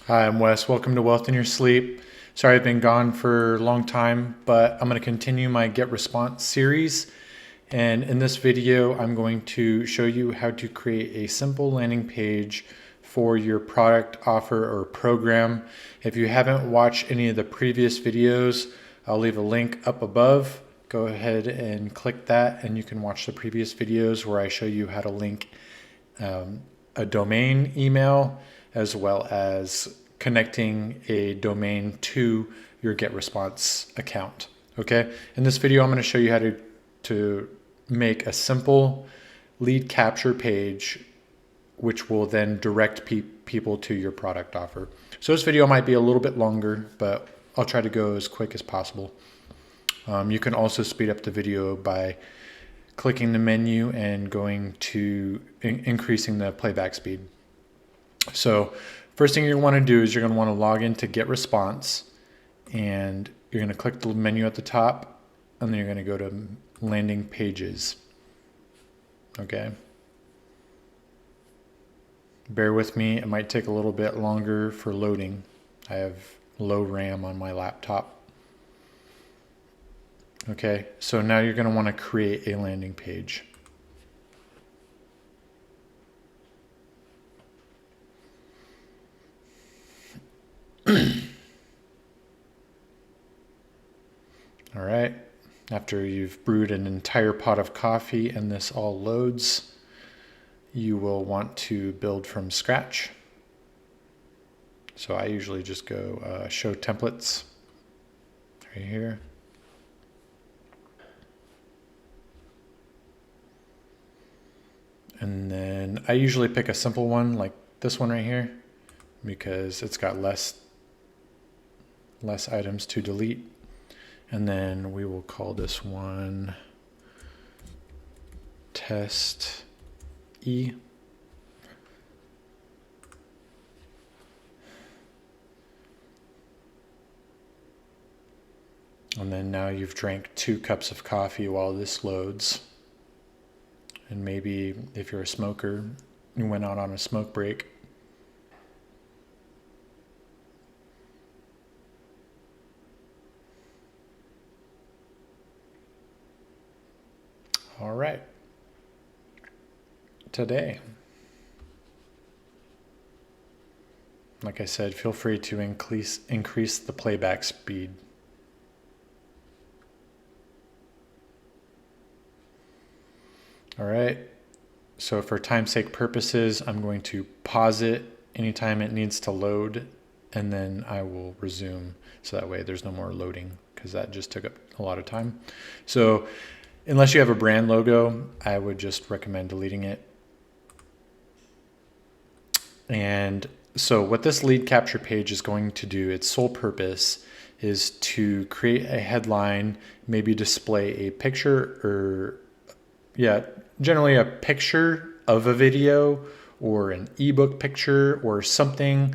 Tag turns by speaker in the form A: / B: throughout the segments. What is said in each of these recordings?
A: Hi, I'm Wes. Welcome to Wealth in Your Sleep. Sorry I've been gone for a long time, but I'm going to continue my GetResponse series. And in this video, I'm going to show you how to create a simple landing page for your product, offer, or program. If you haven't watched any of the previous videos, I'll leave a link up above. Go ahead and click that, and you can watch the previous videos where I show you how to link a domain email as well as connecting a domain to your GetResponse account. Okay, in this video, I'm going to show you how to make a simple lead capture page, which will then direct people to your product offer. So this video might be a little bit longer, but I'll try to go as quick as possible. You can also speed up the video by clicking the menu and going to increasing the playback speed. So first thing you're going to want to do is you're going to want to log into GetResponse, and you're going to click the menu at the top, and then you're going to go to landing pages. Okay. Bear with me, it might take a little bit longer for loading. I have low RAM on my laptop. Okay, so now you're going to want to create a landing page. All right, after you've brewed an entire pot of coffee and this all loads, you will want to build from scratch. So I usually just go show templates right here. And then I usually pick a simple one like this one right here because it's got less items to delete. And then we will call this one test E. And then now you've drank 2 cups of coffee while this loads. And maybe if you're a smoker, you went out on a smoke break. All right. Today, like I said, feel free to increase the playback speed. All right, so for time's sake purposes, I'm going to pause it anytime it needs to load, and then I will resume, so that way there's no more loading, because that just took up a lot of time. So unless you have a brand logo, I would just recommend deleting it. And so what this lead capture page is going to do, its sole purpose is to create a headline, maybe display a picture or generally a picture of a video or an ebook picture or something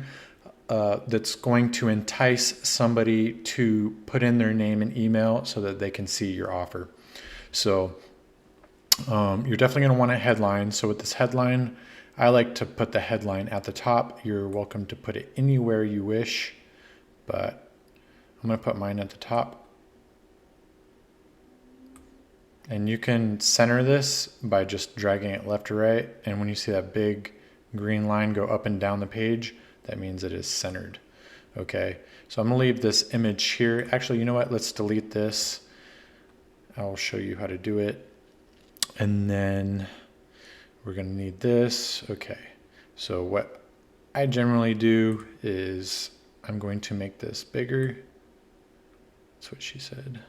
A: that's going to entice somebody to put in their name and email so that they can see your offer. So you're definitely going to want a headline. So with this headline, I like to put the headline at the top. You're welcome to put it anywhere you wish, but I'm going to put mine at the top. And you can center this by just dragging it left or right. And when you see that big green line go up and down the page, that means it is centered. Okay, so I'm gonna leave this image here. Actually, you know what? Let's delete this. I'll show you how to do it. And then we're gonna need this. Okay, so what I generally do is I'm going to make this bigger. That's what she said.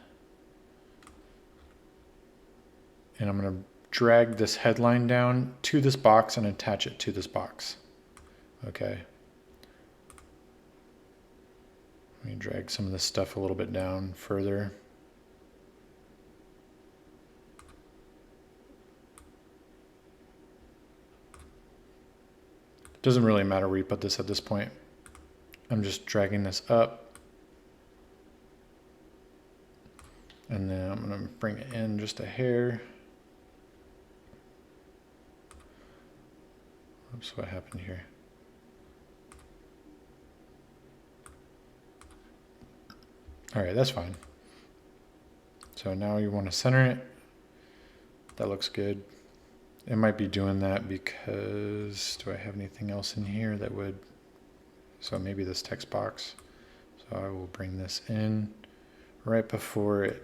A: And I'm going to drag this headline down to this box and attach it to this box. Okay. Let me drag some of this stuff a little bit down further. It doesn't really matter where you put this at this point. I'm just dragging this up. And then I'm going to bring it in just a hair. Oops, what happened here? All right, that's fine. So now you want to center it. That looks good. It might be doing that because, do I have anything else in here that would, so maybe this text box. So I will bring this in right before it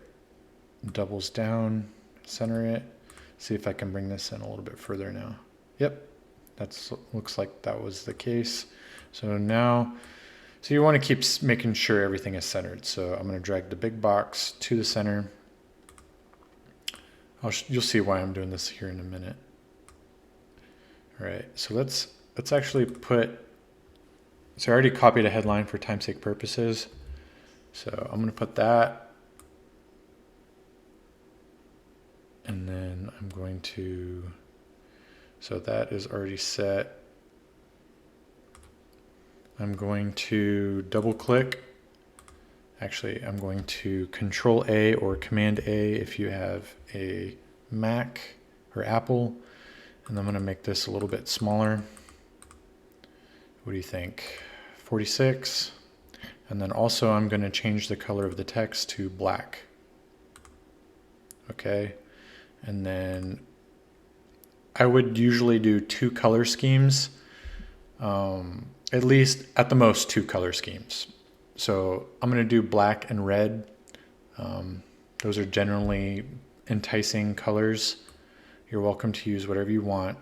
A: doubles down, center it. See if I can bring this in a little bit further now. Yep, that looks like that was the case. So now, so you want to keep making sure everything is centered. So I'm going to drag the big box to the center. You'll see why I'm doing this here in a minute. All right, so let's actually put, so I already copied a headline for time's sake purposes. So I'm going to put that. And then I'm going to, so that is already set. I'm going to double click. Actually, I'm going to Control A or Command A if you have a Mac or Apple. And I'm going to make this a little bit smaller. What do you think? 46. And then also I'm going to change the color of the text to black. Okay. And then I would usually do 2 color schemes, at least at the most 2 color schemes. So I'm going to do black and red. Those are generally enticing colors. You're welcome to use whatever you want.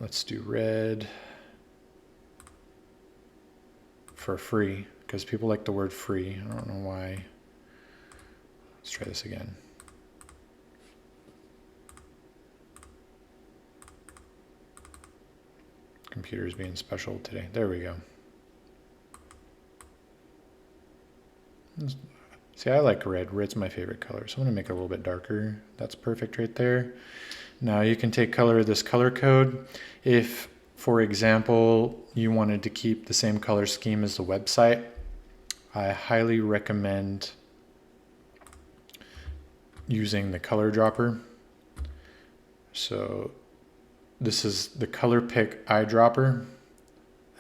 A: Let's do red for free, because people like the word free. I don't know why. Let's try this again. Computer's being special today. There we go. See, I like red. Red's my favorite color. So I'm going to make it a little bit darker. That's perfect right there. Now you can take color of this color code. If, for example, you wanted to keep the same color scheme as the website, I highly recommend using the color dropper. So this is the color pick eyedropper.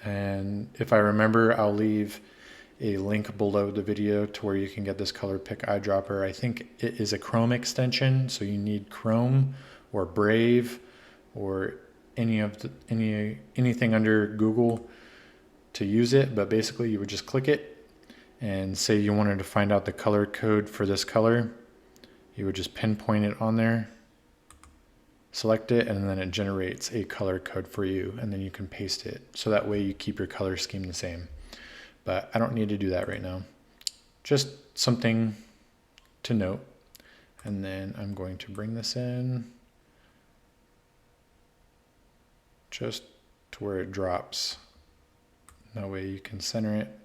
A: And if I remember, I'll leave a link below the video to where you can get this color pick eyedropper. I think it is a Chrome extension, so you need Chrome or Brave or anything under Google to use it. But basically you would just click it and say you wanted to find out the color code for this color. You would just pinpoint it on there, select it, and then it generates a color code for you, and then you can paste it. So that way you keep your color scheme the same. But I don't need to do that right now. Just something to note. And then I'm going to bring this in just to where it drops. That way you can center it.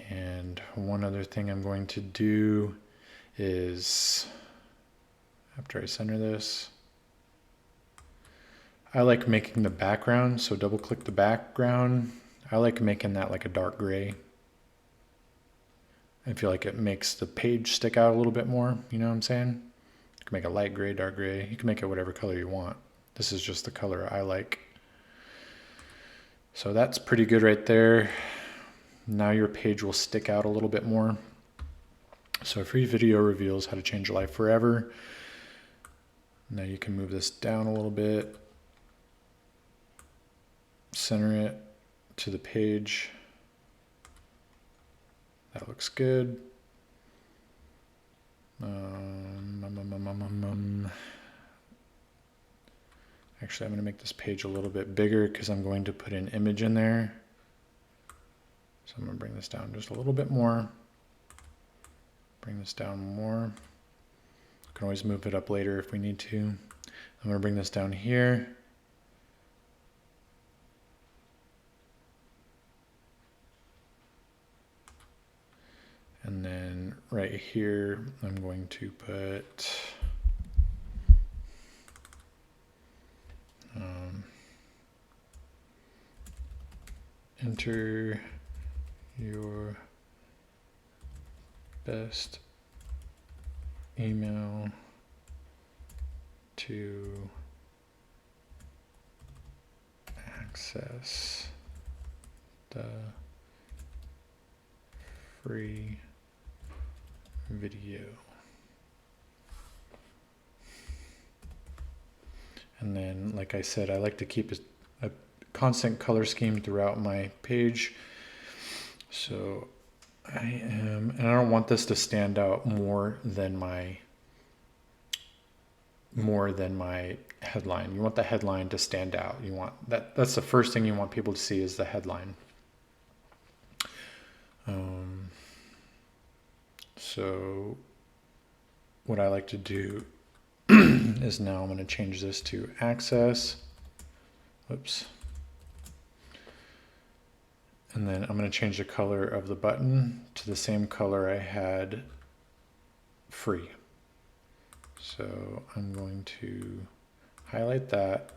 A: And one other thing I'm going to do is, after I center this, I like making the background. So double click the background. I like making that like a dark gray. I feel like it makes the page stick out a little bit more. You know what I'm saying? You can make it light gray, dark gray. You can make it whatever color you want. This is just the color I like. So that's pretty good right there. Now your page will stick out a little bit more. So a free video reveals how to change your life forever. Now you can move this down a little bit. Center it to the page. That looks good. Actually, I'm going to make this page a little bit bigger because I'm going to put an image in there. So I'm going to bring this down just a little bit more. Bring this down more. Can always move it up later if we need to. I'm going to bring this down here. And then right here, I'm going to put enter your best email to access the free video. And then, like I said, I like to keep a constant color scheme throughout my page. So and I don't want this to stand out more than my headline. You want the headline to stand out. You want that's the first thing you want people to see is the headline. So what I like to do is now I'm going to change this to access. Whoops. And then I'm going to change the color of the button to the same color I had free. So I'm going to highlight that.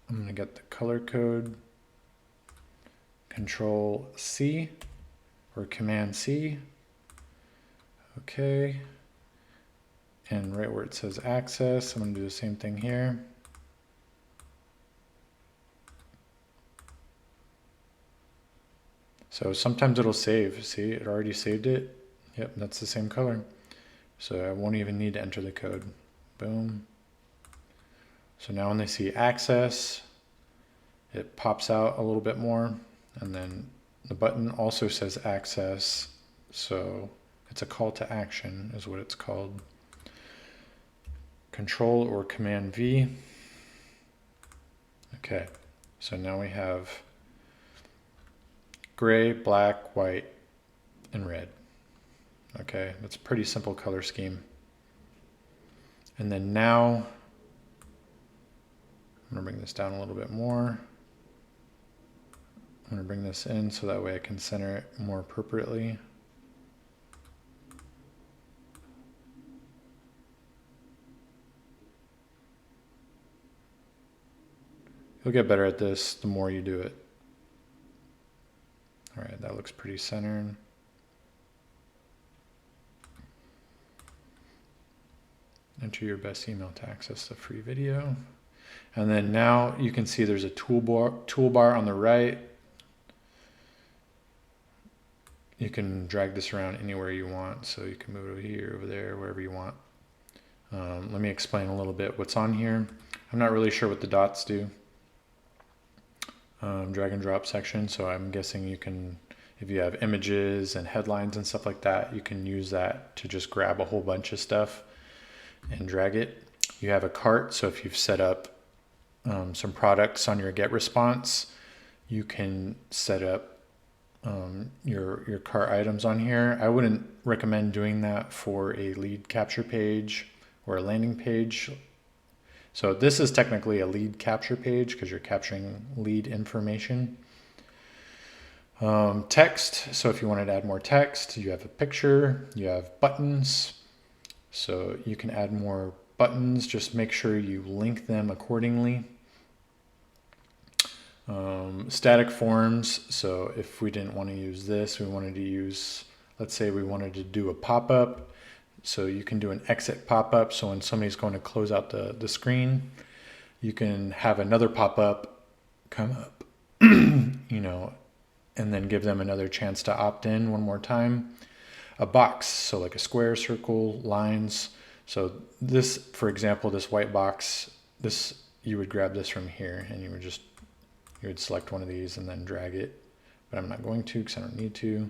A: I'm going to get the color code, Control C or Command C. Okay. And right where it says access, I'm going to do the same thing here. So sometimes it'll save. See, it already saved it. Yep, that's the same color. So I won't even need to enter the code. Boom. So now when they see access, it pops out a little bit more. And then the button also says access. So it's a call to action is what it's called. Control or Command V. Okay, so now we have gray, black, white, and red. Okay, that's a pretty simple color scheme. And then now, I'm gonna bring this down a little bit more. I'm gonna bring this in so that way I can center it more appropriately. You'll get better at this the more you do it. All right, that looks pretty centered. Enter your best email to access the free video. And then now you can see there's a toolbar on the right. You can drag this around anywhere you want. So you can move it over here, over there, wherever you want. Let me explain a little bit what's on here. I'm not really sure what the dots do. Drag and drop section. So I'm guessing you can, if you have images and headlines and stuff like that, you can use that to just grab a whole bunch of stuff and drag it. You have a cart. So if you've set up some products on your GetResponse, you can set up your cart items on here. I wouldn't recommend doing that for a lead capture page or a landing page. So this is technically a lead capture page because you're capturing lead information. Text, so if you wanted to add more text, you have a picture, you have buttons. So you can add more buttons, just make sure you link them accordingly. Static forms, so if we didn't want to use this, we wanted to use, let's say we wanted to do a pop-up. So you can do an exit pop-up. So when somebody's going to close out the screen, you can have another pop-up come up, you know, and then give them another chance to opt in one more time. A box, so like a square, circle, lines. So this, for example, this white box, this, you would grab this from here and you would select one of these and then drag it. But I'm not going to because I don't need to.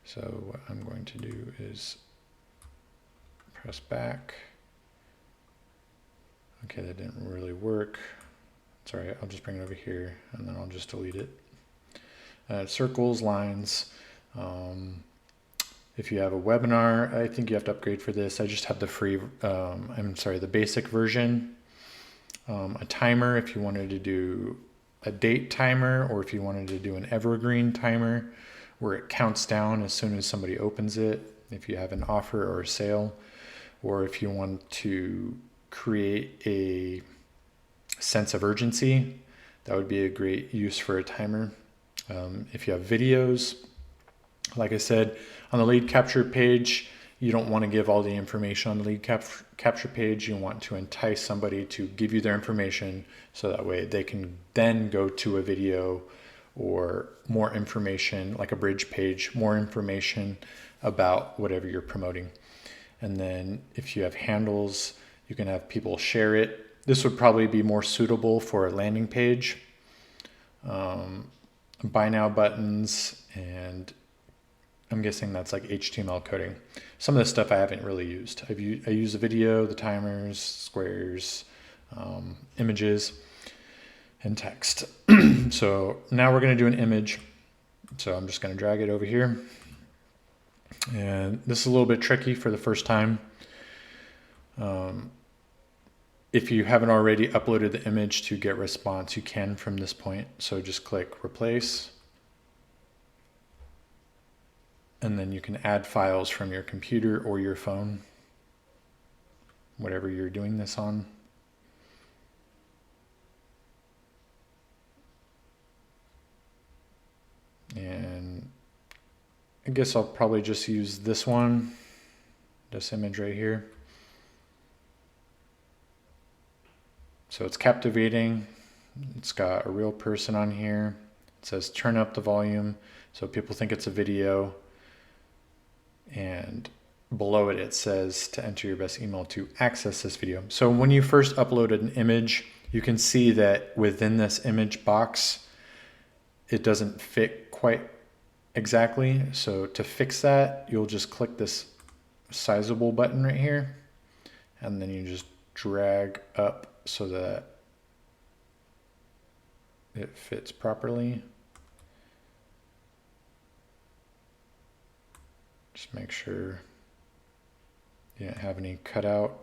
A: So what I'm going to do is press back. Okay, that didn't really work. It's all right, I'll just bring it over here and then I'll just delete it. Circles, lines. If you have a webinar, I think you have to upgrade for this. I just have the free, the basic version. A timer if you wanted to do a date timer, or if you wanted to do an evergreen timer where it counts down as soon as somebody opens it, if you have an offer or a sale. Or if you want to create a sense of urgency, that would be a great use for a timer. If you have videos, like I said, on the lead capture page, you don't want to give all the information on the lead capture page. You want to entice somebody to give you their information so that way they can then go to a video or more information, like a bridge page, more information about whatever you're promoting. And then if you have handles, you can have people share it. This would probably be more suitable for a landing page. Buy now buttons, and I'm guessing that's like HTML coding. Some of this stuff I haven't really used. I use the video, the timers, squares, images, and text. So now we're going to do an image. So I'm just going to drag it over here. And this is a little bit tricky for the first time. If you haven't already uploaded the image to GetResponse, you can from this point. So just click replace. And then you can add files from your computer or your phone, whatever you're doing this on. And I guess I'll probably just use this one, this image right here. So it's captivating. It's got a real person on here. It says turn up the volume, so people think it's a video. And below it, it says to enter your best email to access this video. So when you first uploaded an image, you can see that within this image box, it doesn't fit quite exactly. So to fix that, you'll just click this sizable button right here, and then you just drag up so that it fits properly. Just make sure you don't have any cutout.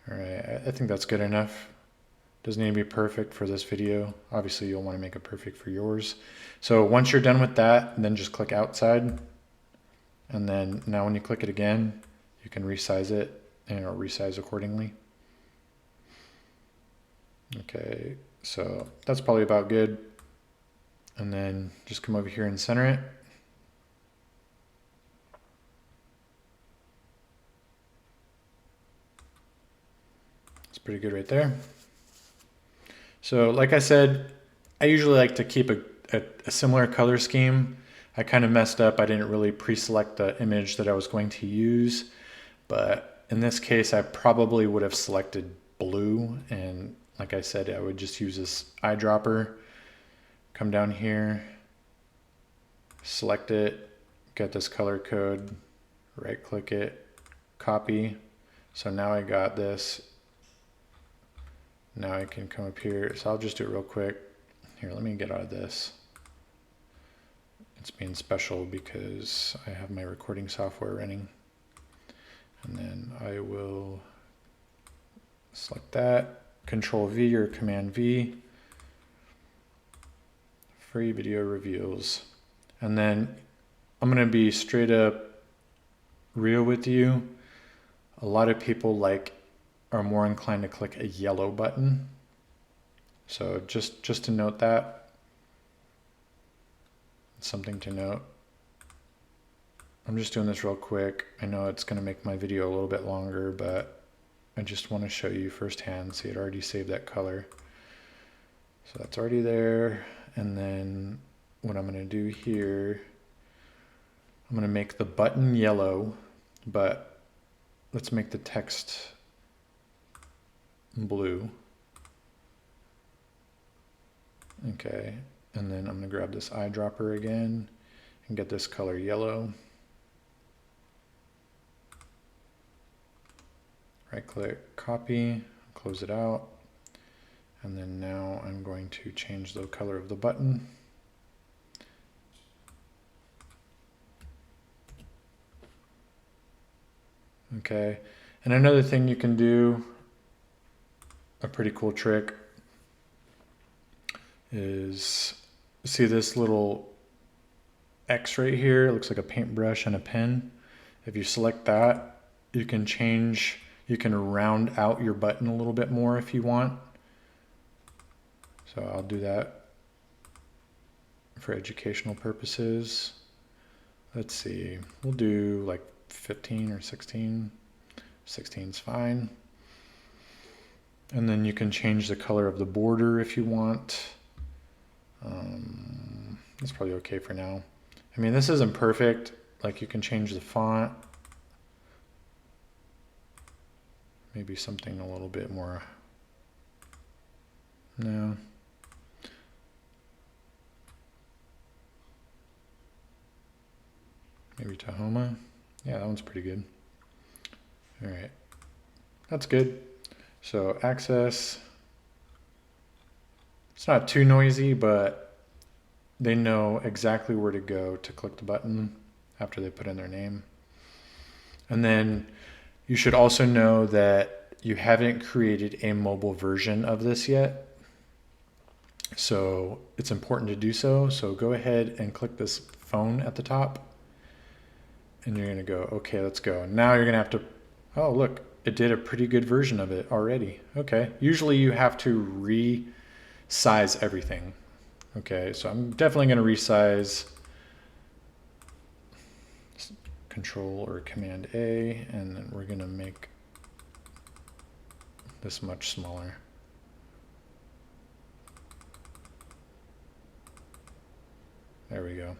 A: All right, I think that's good enough. Doesn't need to be perfect for this video. Obviously, you'll want to make it perfect for yours. So once you're done with that, then just click outside. And then now when you click it again, you can resize it and it'll resize accordingly. Okay, so that's probably about good. And then just come over here and center it. It's pretty good right there. So like I said, I usually like to keep a similar color scheme. I kind of messed up. I didn't really pre-select the image that I was going to use, but in this case, I probably would have selected blue. And like I said, I would just use this eyedropper, come down here, select it, get this color code, right click it, copy. So now I got this. Now I can come up here. So I'll just do it real quick. Here, let me get out of this. It's being special because I have my recording software running. And then I will select that, Control V or Command V, free video reveals. And then I'm gonna be straight up real with you. A lot of people are more inclined to click a yellow button. So just to note that. Something to note. I'm just doing this real quick. I know it's going to make my video a little bit longer, but I just want to show you firsthand. See, it already saved that color. So that's already there. And then what I'm going to do here, I'm going to make the button yellow, but let's make the text blue. Okay. And then I'm going to grab this eyedropper again and get this color yellow. Right click, copy, close it out. And then now I'm going to change the color of the button. Okay. And another thing you can do, a pretty cool trick, is see this little X right here? It looks like a paintbrush and a pen. If you select that, you can round out your button a little bit more if you want. So I'll do that for educational purposes. Let's see, we'll do like 15 or 16. 16 is fine. And then you can change the color of the border if you want. That's probably okay for now. I mean, this isn't perfect. Like, you can change the font. Maybe something a little bit more. No. Maybe Tahoma. Yeah, that one's pretty good. All right. That's good. So access. It's not too noisy, but they know exactly where to go to click the button after they put in their name. And then you should also know that you haven't created a mobile version of this yet. So it's important to do so. So go ahead and click this phone at the top. And you're going to go, okay, let's go. Now you're going to have to, oh, look, it did a pretty good version of it already. Okay. Usually you have to resize everything. Okay. So I'm definitely going to resize Control or Command A, and then we're going to make this much smaller. There we go.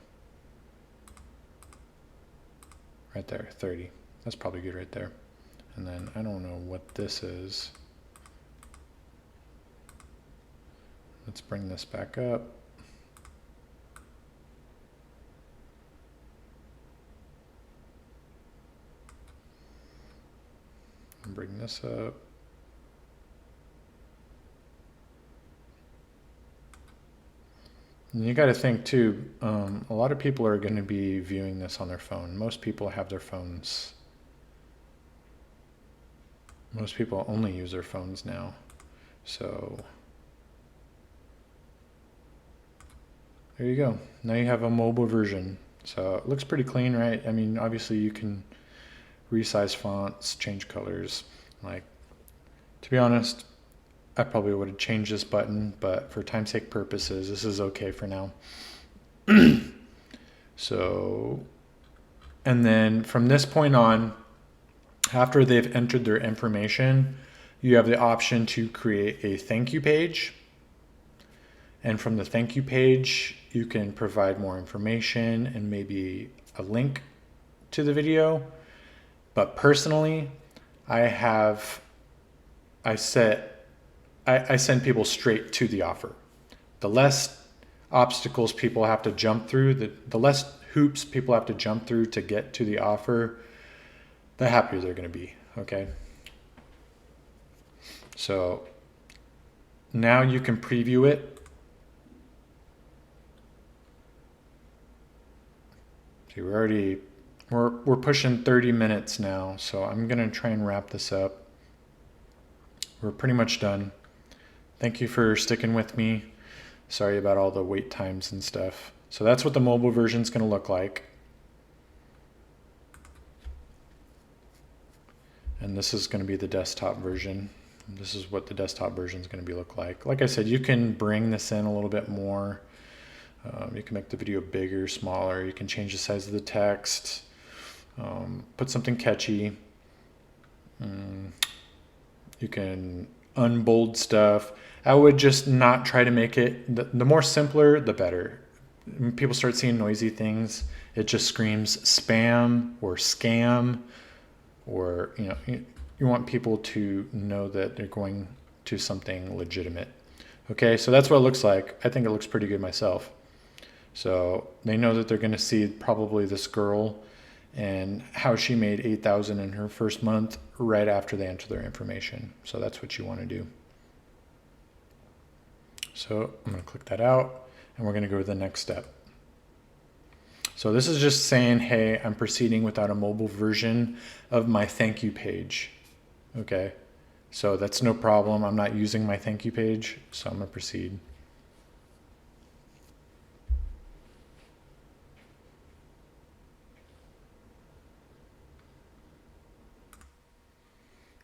A: Right there, 30. That's probably good right there. And then I don't know what this is. Let's bring this back up. And bring this up. And you got to think too, a lot of people are going to be viewing this on their phone. Most people have their phones. Most people only use their phones now. So there you go. Now you have a mobile version. So it looks pretty clean, right? I mean, obviously you can resize fonts, change colors. Like, to be honest, I probably would have changed this button, but for time's sake purposes, this is okay for now. So, and then from this point on, after they've entered their information, you have the option to create a thank you page. And from the thank you page, you can provide more information and maybe a link to the video. But personally, I send people straight to the offer. The less obstacles people have to jump through, the less hoops people have to jump through to get to the offer, the happier they're going to be, okay? So now you can preview it. See, we're pushing 30 minutes now, so I'm going to try and wrap this up. We're pretty much done. Thank you for sticking with me. Sorry about all the wait times and stuff. So that's what the mobile version is going to look like. And this is going to be the desktop version. This is what the desktop version is going to look like. Like I said, you can bring this in a little bit more. You can make the video bigger, smaller. You can change the size of the text. Put something catchy. You can unbold stuff. I would just not try to make it, the more simpler, the better. When people start seeing noisy things, it just screams spam or scam, or you want people to know that they're going to something legitimate. Okay, so that's what it looks like. I think it looks pretty good myself. So they know that they're going to see probably this girl and how she made $8,000 in her first month right after they enter their information. So that's what you want to do. So I'm going to click that out, and we're going to go to the next step. So this is just saying, hey, I'm proceeding without a mobile version of my thank you page. Okay, so that's no problem. I'm not using my thank you page, so I'm going to proceed.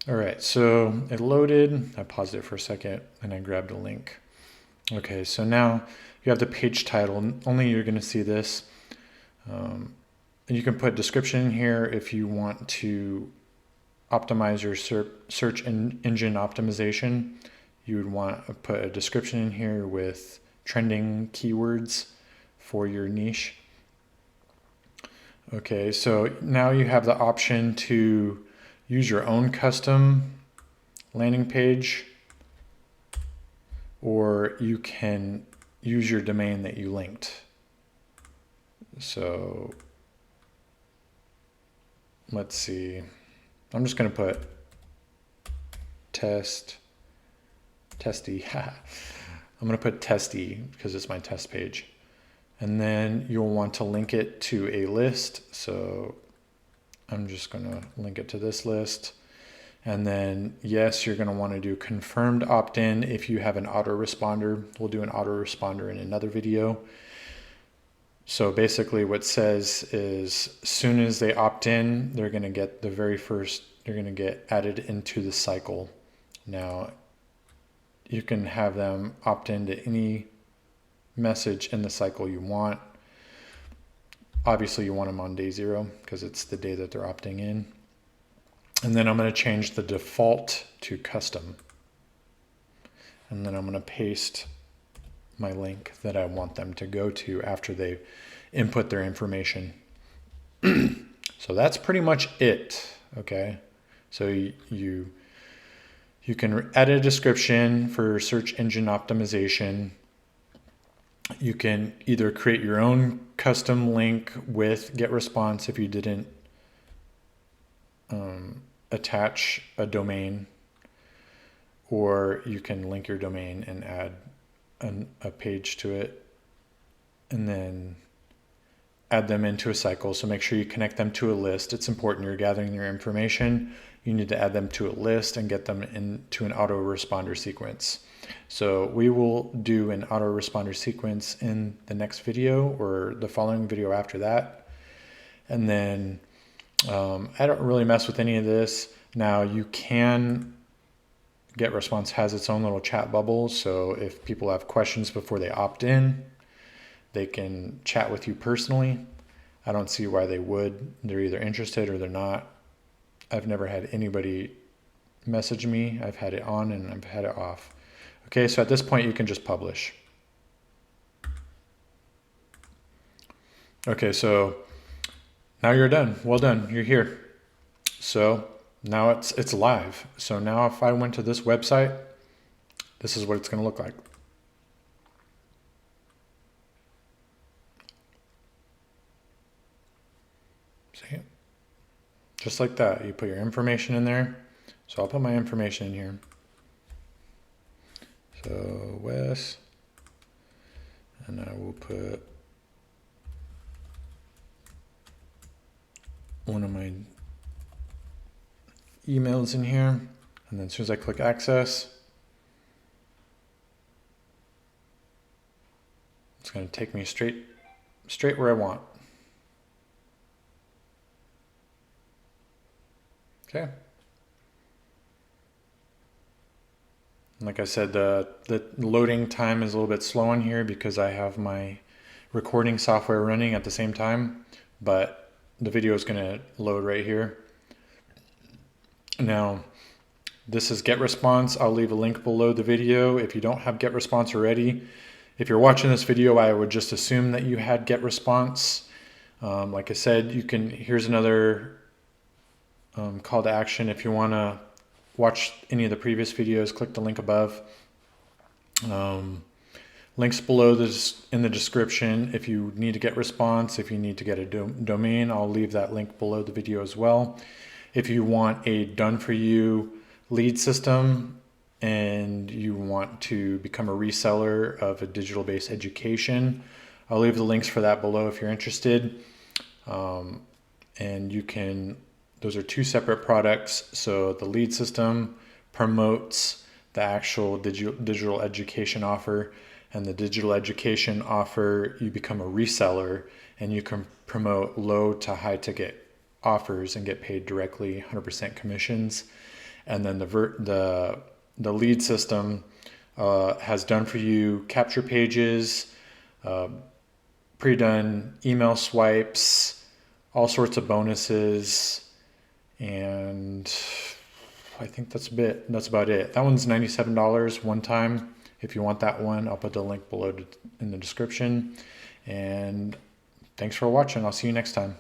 A: All right, so it loaded. I paused it for a second, and I grabbed a link. Okay, so now you have the page title. Only you're going to see this. And you can put description in here if you want to optimize your search engine optimization, you would want to put a description in here with trending keywords for your niche. Okay, so now you have the option to use your own custom landing page, or you can use your domain that you linked. So let's see. I'm just going to put testy. I'm going to put testy because it's my test page. And then you'll want to link it to a list. So I'm just going to link it to this list. And then, yes, you're going to want to do confirmed opt-in if you have an autoresponder. We'll do an autoresponder in another video. So basically what it says is as soon as they opt in, they're going to get the very first, they're going to get added into the cycle. Now, you can have them opt into any message in the cycle you want. Obviously, you want them on day 0 because it's the day that they're opting in. And then I'm going to change the default to custom. And then I'm going to paste my link that I want them to go to after they input their information. So that's pretty much it. Okay. So you can add a description for search engine optimization. You can either create your own custom link with GetResponse if you didn't attach a domain, or you can link your domain and add a page to it and then add them into a cycle. So make sure you connect them to a list. It's important. You're gathering their information. You need to add them to a list and get them into an autoresponder sequence. So we will do an autoresponder sequence in the next video or the following video after that. And then I don't really mess with any of this. Now you can, GetResponse has its own little chat bubble. So if people have questions before they opt in, they can chat with you personally. I don't see why they would. They're either interested or they're not. I've never had anybody message me. I've had it on and I've had it off. Okay, so at this point you can just publish. Okay, so now you're done. Well done, you're here. So now it's live. So now if I went to this website, this is what it's going to look like. See? Just like that. You put your information in there. So I'll put my information in here. So Wes, and I will put one of my emails in here, and then as soon as I click access, it's going to take me straight where I want. Okay. Like I said, the loading time is a little bit slow on here because I have my recording software running at the same time, but the video is going to load right here. Now, this is GetResponse. I'll leave a link below the video. If you don't have GetResponse already, if you're watching this video, I would just assume that you had GetResponse. Like I said, you can, here's another call to action. If you want to watch any of the previous videos, click the link above. Links below this in the description. If you need to get response, if you need to get a domain, I'll leave that link below the video as well. If you want a done for you lead system and you want to become a reseller of a digital based education, I'll leave the links for that below if you're interested. And you can, those are two separate products. So the lead system promotes the actual digital education offer, and the digital education offer, you become a reseller and you can promote low to high ticket offers and get paid directly 100% commissions. And then the lead system has done for you capture pages, pre-done email swipes, all sorts of bonuses, And I think that's about it. That one's $97 one time. If you want that one, I'll put the link below in the description. And thanks for watching. I'll see you next time.